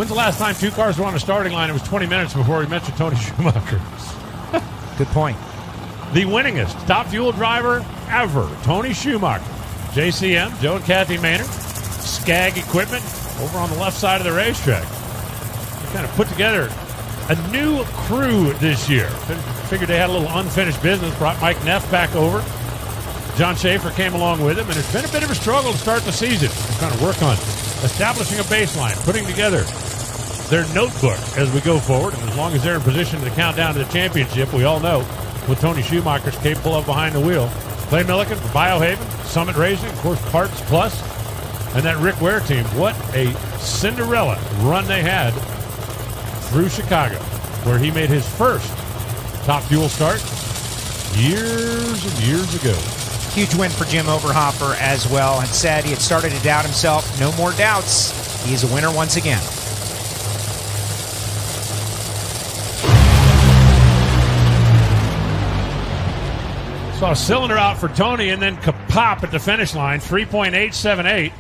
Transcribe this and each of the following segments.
When's the last time two cars were on the starting line? It was 20 minutes before we mentioned Tony Schumacher. Good point. The winningest top fuel driver ever, Tony Schumacher. JCM, Joe and Kathy Maynard, Skag Equipment over on the left side of the racetrack. They kind of put together a new crew this year. Figured they had a little unfinished business, brought Mike Neff back over. John Schaefer came along with him, and it's been a bit of a struggle to start the season. We're trying to work on establishing a baseline, putting together their notebook as we go forward, and as long as they're in position to count down to the championship, we all know what Tony Schumacher's capable of behind the wheel. Clay Millican for Biohaven, Summit Racing, of course, Parts Plus, and that Rick Ware team. What a Cinderella run they had through Chicago, where he made his first top fuel start years and years ago. Huge win for Jim Overhopper as well. Had said he had started to doubt himself. No more doubts. He's a winner once again. Saw a cylinder out for Tony and then kapop at the finish line. 3.878,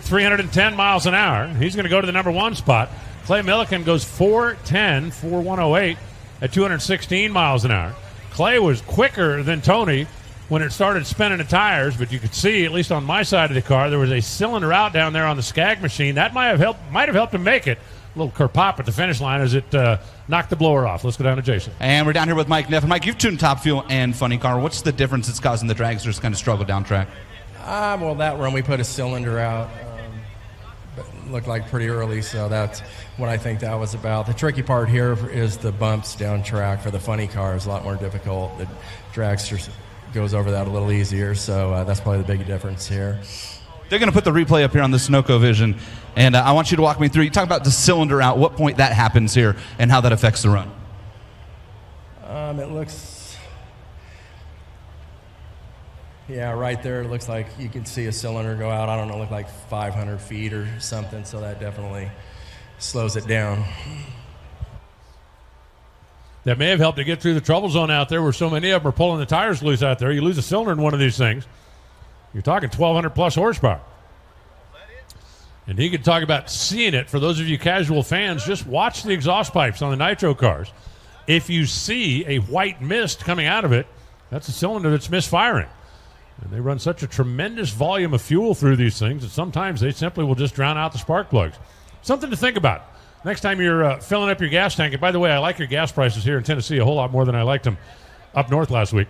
310 miles an hour. He's going to go to the number one spot. Clay Millican goes 410, 4108 at 216 miles an hour. Clay was quicker than Tony when it started spinning the tires, but you could see, at least on my side of the car, there was a cylinder out down there on the Skag machine. That might have helped him make it. A little kerpop at the finish line as it knocked the blower off. Let's go down to Jason. And we're down here with Mike Neff. Mike, you've tuned Top Fuel and Funny Car. What's the difference that's causing the dragsters to kind of struggle down track? Well, that run we put a cylinder out. But looked like pretty early, so that's what I think that was about. The tricky part here is the bumps down track for the funny cars. A lot more difficult. The dragster goes over that a little easier, so that's probably the big difference here. They're going to put the replay up here on the Sunoco Vision, and I want you to walk me through. You talk about the cylinder out, what point that happens here, and how that affects the run. It looks, yeah, right there. It looks like you can see a cylinder go out. I don't know, look like 500 feet or something. So that definitely slows it down. That may have helped to get through the trouble zone out there, where so many of them are pulling the tires loose out there. You lose a cylinder in one of these things, you're talking 1,200 plus horsepower. And he could talk about seeing it. For those of you casual fans, just watch the exhaust pipes on the nitro cars. If you see a white mist coming out of it, that's a cylinder that's misfiring. And they run such a tremendous volume of fuel through these things that sometimes they simply will just drown out the spark plugs. Something to think about. Next time you're filling up your gas tank, and by the way, I like your gas prices here in Tennessee a whole lot more than I liked them up north last week.